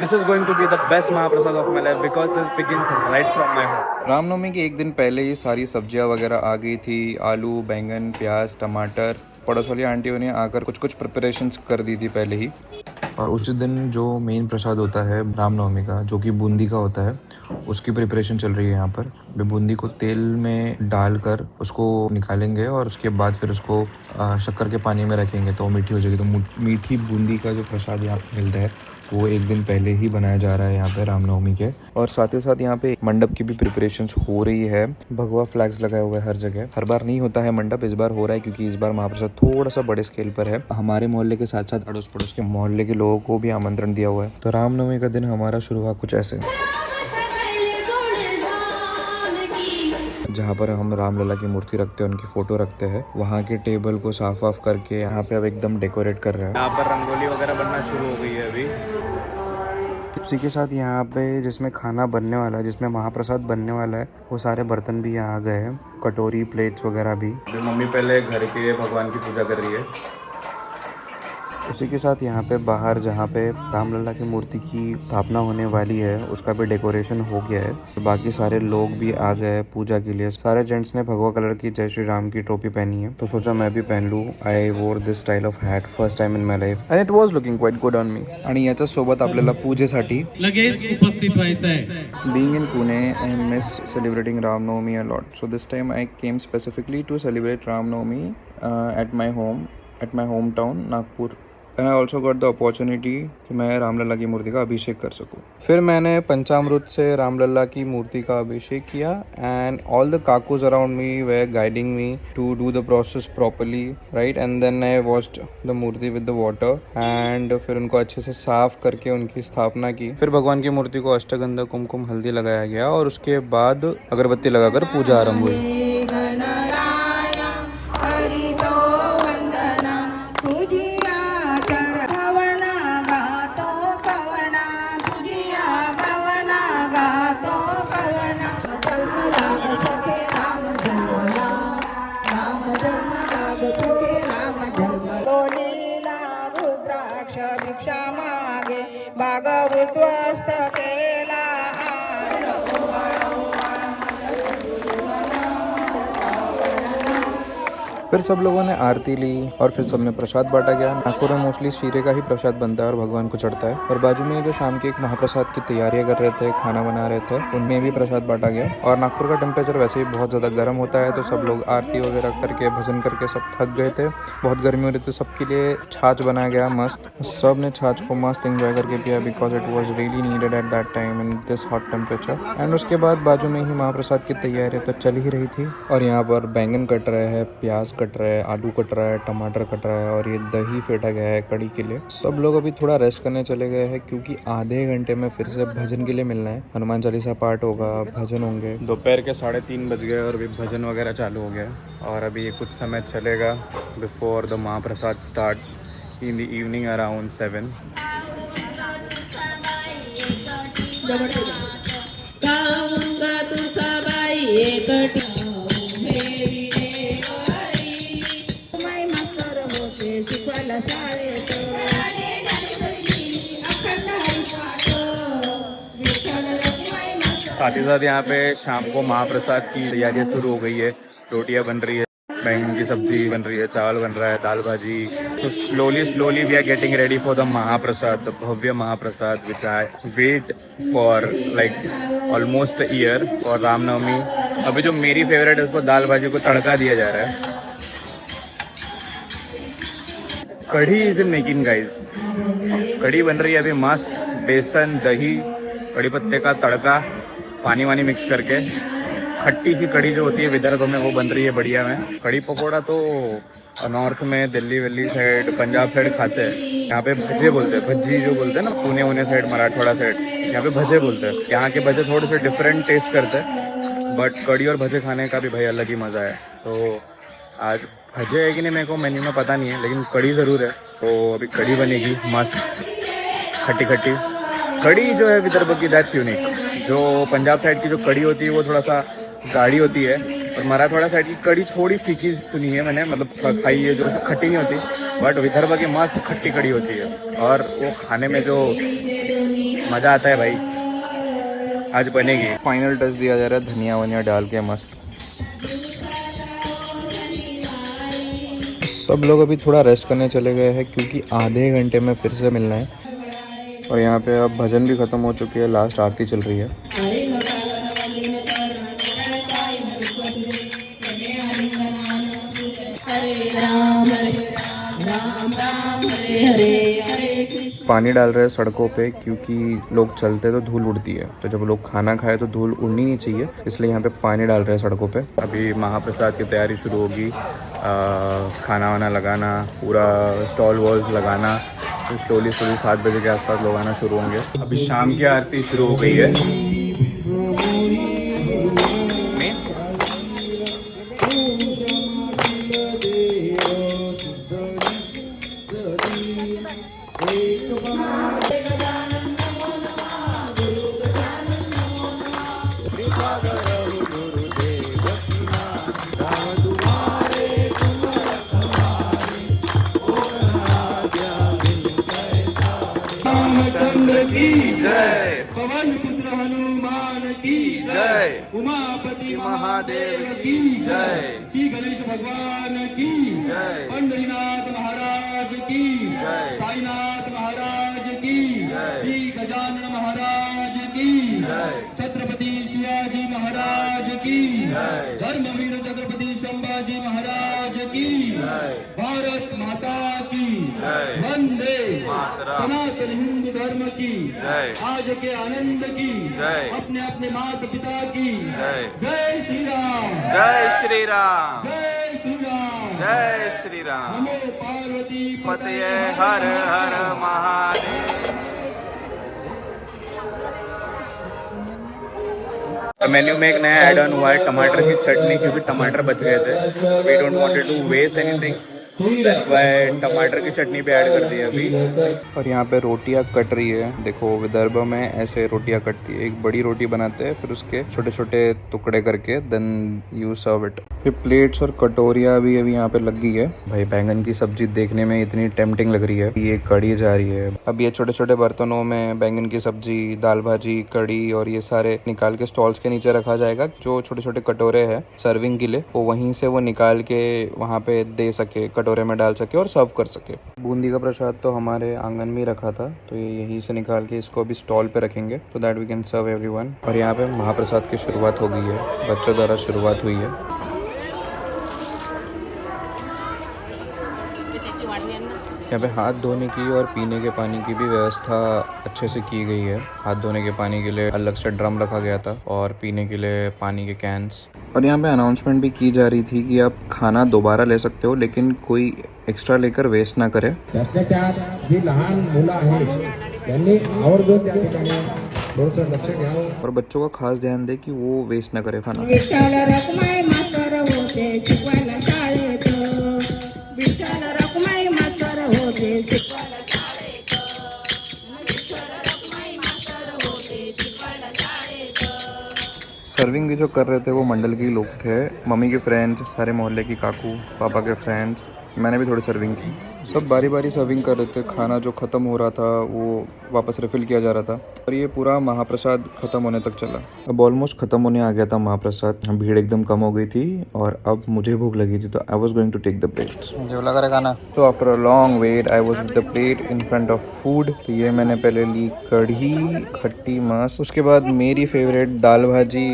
This is going to be the best Mahaprasad of my life because this begins right from my home. Ramnavami के एक दिन पहले ही सारी सब्जियां वगैरह आ गई थी। आलू, बैंगन, प्याज, टमाटर। पड़ोस वाली आंटियों ने आकर कुछ कुछ प्रिपरेशंस कर दी थी पहले ही। और उसी दिन जो मेन प्रसाद होता है रामनवमी का, जो कि बूंदी का होता है, उसकी प्रिपरेशन चल रही है यहाँ पर। बूंदी को तेल में डालकर उसको निकालेंगे और उसके बाद फिर उसको शक्कर के पानी में रखेंगे तो मीठी हो जाएगी। तो मीठी बूंदी का जो प्रसाद यहाँ पर मिलता है वो एक दिन पहले ही बनाया जा रहा है यहाँ पे रामनवमी के। और साथ ही साथ यहाँ पे मंडप की भी प्रिपरेशंस हो रही है। भगवा फ्लैग्स लगाए हुए हैं हर जगह। हर बार नहीं होता है मंडप, इस बार हो रहा है क्योंकि इस बार महाप्रसाद थोड़ा सा बड़े स्केल पर है। हमारे मोहल्ले के साथ साथ अड़ोस पड़ोस के मोहल्ले के लोगों को भी आमंत्रण दिया हुआ है। तो रामनवमी का दिन हमारा शुरू हुआ कुछ ऐसे, जहाँ पर हम रामलला की मूर्ति रखते हैं, उनकी फोटो रखते हैं। वहाँ के टेबल को साफ वाफ करके यहाँ पे अब एकदम डेकोरेट कर रहे हैं। यहाँ पर रंगोली वगैरह बनना शुरू हो गई है अभी। उसी के साथ यहाँ पे जिसमें खाना बनने वाला है, जिसमें महाप्रसाद बनने वाला है, वो सारे बर्तन भी यहाँ आ गए हैं, कटोरी, प्लेट्स वगैरह भी। मम्मी पहले घर के भगवान की पूजा कर रही है। उसी के साथ यहाँ पे बाहर जहाँ पे रामलला की मूर्ति की स्थापना होने वाली है, उसका भी डेकोरेशन हो गया है। तो बाकी सारे लोग भी आ गए पूजा के लिए। सारे जेंट्स ने भगवा कलर की जय श्री राम की टोपी पहनी है, तो सोचा मैं भी पहन लूँ। आई वोर this style of hat first time in my life and it was looking quite good on me. आणि याच्या सोबत आपल्याला पूजेसाठी लगेच उपस्थित व्हायचं आहे। Being in Pune, I miss celebrating Ram Navami a lot. So this time I came specifically to celebrate Ram Navami at my hometown, Nagpur. And I also got the opportunity कि मैं रामलला की मूर्ति का अभिषेक कर सकूँ। फिर मैंने पंचामृत से रामलला की मूर्ति का अभिषेक किया एंड ऑल द काकूज around me were guiding me to do the process properly, right. And then I washed the murti with the water and फिर उनको अच्छे से साफ करके उनकी स्थापना की। फिर भगवान की मूर्ति को अष्टगंधा, कुमकुम, हल्दी लगाया गया और उसके बाद अगरबत्ती लगाकर पूजा आरंभ हुई। भिक्षा मागे भागवत केला। फिर सब लोगों ने आरती ली और फिर सबने प्रसाद बांटा गया। नागपुर में मोस्टली शीरे का ही प्रसाद बनता है और भगवान को चढ़ता है। और बाजू में जो शाम के एक महाप्रसाद की तैयारियां कर रहे थे, खाना बना रहे थे, उनमें भी प्रसाद बांटा गया। और नागपुर का टेम्परेचर वैसे ही बहुत ज़्यादा गर्म होता है, तो सब लोग आरती वगैरह करके, भजन करके सब थक गए थे। बहुत गर्मी हो रही थी, सबके लिए छाछ बनाया गया मस्त। सब ने छाछ को मस्त एंजॉय करके पिया because it was really needed at that time in this hot temperature. And उसके बाद बाजू में ही महाप्रसाद की तैयारी तो चल ही रही थी। और यहाँ पर बैंगन कट रहे हैं, प्याज कट रहा है, आलू कट रहा है, टमाटर कट रहा है और ये दही फेंटा गया है कड़ी के लिए। सब लोग अभी थोड़ा रेस्ट करने चले गए हैं क्योंकि आधे घंटे में फिर से भजन के लिए मिलना है। हनुमान चालीसा पाठ होगा, भजन होंगे। दोपहर के 3:30 बज गए और अभी भजन वगैरह चालू हो गया और अभी कुछ समय चलेगा बिफोर द महाप्रसाद start in the evening around 7। साथ ही साथ यहाँ पे शाम को महाप्रसाद की तैयारियाँ शुरू हो गई है। रोटियाँ बन रही है, बैंगन की सब्जी बन रही है, चावल बन रहा है, दाल भाजी। तो slowly we are getting ready for the mahaprasad, the भव्य mahaprasad which I wait for like almost a year for Ramnavami. अभी जो मेरी फेवरेट है उसको दाल भाजी को तड़का दिया जा रहा है। कढ़ी इज इन मेकिंग गाइस। कढ़ी बन रही है अभी मस्त, बेसन, दही, कड़ी पत्ते का तड़का, पानी वानी मिक्स करके खट्टी सी कड़ी जो होती है विदर्भ में वो बन रही है बढ़िया में। कड़ी पकौड़ा तो नॉर्थ में दिल्ली वल्ली साइड, पंजाब साइड खाते हैं। यहाँ पे भजे बोलते हैं, भज्जी जो बोलते हैं ना, पुणे वुने साइड, मराठवाड़ा साइड, यहाँ पे भजे बोलते हैं। यहाँ के भजे थोड़े से डिफरेंट टेस्ट करते हैं, बट कड़ी और भजे खाने का भी भाई अलग ही मज़ा है। तो आज भजे है कि नहीं मेरे को मेन्यू में पता नहीं है, लेकिन कड़ी ज़रूर है। तो अभी कड़ी बनेगी मस्त, खट्टी खट्टी कड़ी जो है विदर्भ की, दैट्स यूनिक। जो पंजाब साइड की जो कड़ी होती है वो थोड़ा सा गाढ़ी होती है और मराठवाड़ा साइड की कड़ी थोड़ी फीकी सुनी है मैंने, मतलब खाई है, जो खट्टी नहीं होती। बट विदर्भ की मस्त खट्टी कड़ी होती है और वो खाने में जो मज़ा आता है भाई, आज बनेगी। फाइनल टच दिया जा रहा है धनिया वनिया डाल के मस्त। सब लोग अभी थोड़ा रेस्ट करने चले गए हैं क्योंकि आधे घंटे में फिर से मिलना है। और यहाँ पे अब भजन भी ख़त्म हो चुकी है, लास्ट आरती चल रही है। पानी डाल रहे हैं सड़कों पे क्योंकि लोग चलते तो धूल उड़ती है, तो जब लोग खाना खाए तो धूल उड़नी नहीं चाहिए, इसलिए यहाँ पे पानी डाल रहे हैं सड़कों पे। अभी महाप्रसाद की तैयारी शुरू होगी, खाना वाना लगाना, पूरा स्टॉल वॉल्स लगाना, तो स्लोली 7 बजे के आसपास लोग आना शुरू होंगे। अभी शाम की आरती शुरू हो गई है। पवन पुत्र हनुमान की जय। उमापति महादेव की जय। श्री गणेश भगवान की जय। पंढरीनाथ महाराज की जय। साईनाथ महाराज की जय। श्री गजानन महाराज की जय। छत्रपति शिवाजी महाराज की जय। धर्मवीर छत्रपति संभाजी महाराज की जय। भारत माता की जय। वंदे मातरम। सनातन हिंदू धर्म की जय। आज के आनंद की जय। अपने अपने माता पिता की जय। जय श्री राम, जय श्री राम, जय श्री राम, जय श्री राम। नमो पार्वती पतये हर हर महादेव। मेन्यू में एक नया ऐड ऑन हुआ है, टमाटर की चटनी, क्योंकि टमाटर बच गए थे। We don't wanted to waste anything, that's why टमाटर की चटनी पे ऐड कर दी है अभी। और यहाँ पे रोटियाँ कट रही है, देखो विदर्भ में ऐसे रोटियाँ कटती है। एक बड़ी रोटी बनाते हैं, फिर उसके छोटे छोटे टुकड़े करके देन यू सर्व इट। फिर प्लेट्स और कटोरियाँ भी अभी यहाँ पे लग गई है। भाई बैंगन की सब्जी देखने में इतनी टेम्पटिंग लग रही है, ये कड़ी जा रही है। अब ये छोटे छोटे बर्तनों में बैंगन की सब्जी, दाल भाजी, कड़ी और ये सारे निकाल के स्टॉल्स के नीचे रखा जाएगा। जो छोटे छोटे कटोरे हैं सर्विंग के लिए, वो वहीं से वो निकाल के वहाँ पे दे सके, कटोरे में डाल सके और सर्व कर सके। बूंदी का प्रसाद तो हमारे आंगन में रखा था, तो ये यहीं से निकाल के इसको अभी स्टॉल पे रखेंगे so that we can serve everyone। और यहाँ पे महाप्रसाद की शुरुआत हो गई है, बच्चों द्वारा शुरुआत हुई है। यहाँ पे हाथ धोने की और पीने के पानी की भी व्यवस्था अच्छे से की गई है। हाथ धोने के पानी के लिए अलग से ड्रम रखा गया था और पीने के लिए पानी के कैंस। और यहाँ पे अनाउंसमेंट भी की जा रही थी कि आप खाना दोबारा ले सकते हो, लेकिन कोई एक्स्ट्रा लेकर वेस्ट ना करे। भ्रष्टाचार जी लहान मुलं आहेत यांनी आवर्जून त्या ठिकाणी थोडंसं लक्ष द्यावं और बच्चों का खास ध्यान दे कि वो वेस्ट ना करे खाना। विठ्ठल रखुमाई मास्तर होते शिकवायला शाळेत, विठ्ठल रखुमाई मास्तर होते शिकवायला शाळेत, विठ्ठल रखुमाई मास्तर होते शिकवायला शाळेत। सर्विंग भी जो कर रहे थे वो मंडल के लोग थे, मम्मी के फ्रेंड्स, सारे मोहल्ले की काकू, पापा के फ्रेंड्स, मैंने भी थोड़ी सर्विंग की। सब बारी बारी सर्विंग कर रहे थे। खाना जो ख़त्म हो रहा था वो वापस रिफ़िल किया जा रहा था और ये पूरा महाप्रसाद ख़त्म होने तक चला। अब ऑलमोस्ट ख़त्म होने आ गया था महाप्रसाद, भीड़ एकदम कम हो गई थी और अब मुझे भूख लगी थी, तो I was going to take the plates. मुझे लगा रहा खाना, तो after a long wait I was with the plate in front of food. तो ये मैंने पहले ली कढ़ी खट्टी मांस, उसके बाद मेरी फेवरेट दाल भाजी,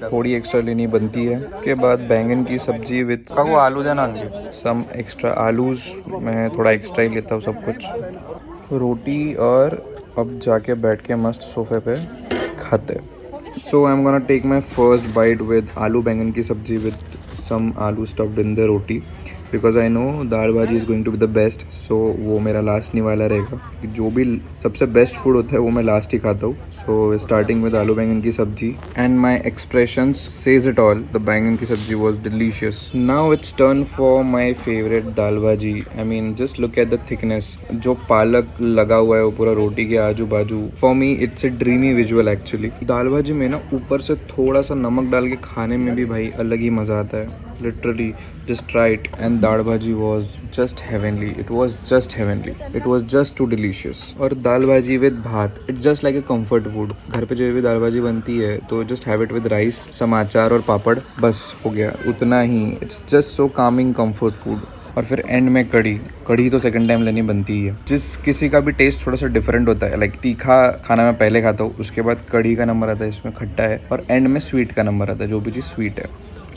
थोड़ी एक्स्ट्रा लेनी बनती है। उसके बाद बैंगन की सब्जी विद आलू देना, सम एक्स्ट्रा आलूज, मैं थोड़ा एक्स्ट्रा ही लेता हूँ सब कुछ, रोटी, और अब जाके बैठ के मस्त सोफे पे खाते। So I am gonna take my first bite with aloo baingan की sabzi with some aloo stuffed in the roti, because I know dal bhaji is going to be the best. So वो मेरा लास्ट नहीं वाला रहेगा, जो भी सबसे बेस्ट फूड होता है वो मैं लास्ट ही खाता हूँ। So starting with aloo baingan की sabzi and my expressions says it all. The baingan की sabzi was delicious. Now it's turn for my favourite dal bhaji. I mean just look at the thickness, जो पालक लगा हुआ है वो पूरा रोटी के आजू बाजू। For me it's a dreamy visual actually. दाल भाजी में ना ऊपर से थोड़ा सा नमक डाल के खाने में भी भाई अलग ही मज़ा आता है। literally just try it. And dal bhaji was just heavenly. It was just heavenly. It was just too delicious. और दाल भाजी with भात, it's just like a comfort food. घर पे जो भी दाल भाजी बनती है तो just have it with rice, some अचार और पापड़, बस हो गया, उतना ही. It's just so calming comfort food. और फिर एंड में कढ़ी तो सेकंड टाइम लेनी बनती ही है. जिस किसी का भी टेस्ट थोड़ा सा डिफरेंट होता है, लाइक तीखा खाना मैं पहले खाता हूँ, उसके बाद कढ़ी का नंबर आता है, इसमें खट्टा है, और एंड में स्वीट का नंबर आता है, जो भी चीज़ स्वीट है.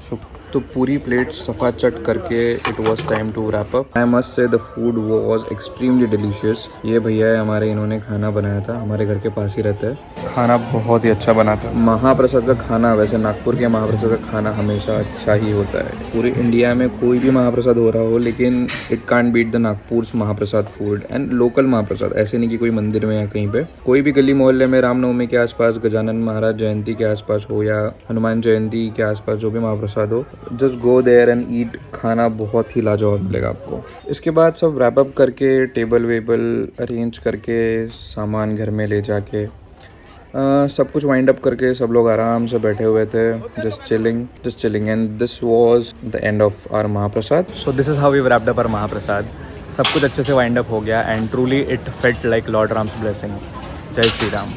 सो तो पूरी प्लेट सफ़ा चट करके it was time to wrap up. I must say the food was extremely delicious. ये भैया है हमारे, इन्होंने खाना बनाया था, हमारे घर के पास ही रहता है. खाना बहुत ही अच्छा बना था. महाप्रसाद का खाना, वैसे नागपुर के महाप्रसाद का खाना हमेशा अच्छा ही होता है. पूरे इंडिया में कोई भी महाप्रसाद हो रहा हो, लेकिन it can't beat the Nagpur Mahaprasad food and local महाप्रसाद. ऐसे नहीं कि कोई मंदिर में या कहीं पे, कोई भी गली मोहल्ले में रामनवमी के आसपास, गजानन महाराज जयंती के आसपास हो या हनुमान जयंती के आसपास जो भी महाप्रसाद हो, just go there and eat. खाना बहुत ही लाजवाब मिलेगा आपको. इसके बाद सब रैप अप करके टेबल वेबल अरेंज करके सामान घर में ले जाके सब कुछ वाइंड अप करके सब लोग आराम से बैठे हुए थे, just chilling and this was the end of our mahaprasad. So this is how we wrapped up our mahaprasad. सब कुछ अच्छे से वाइंड अप हो गया and truly it felt like lord Ram's blessing. जय श्री राम.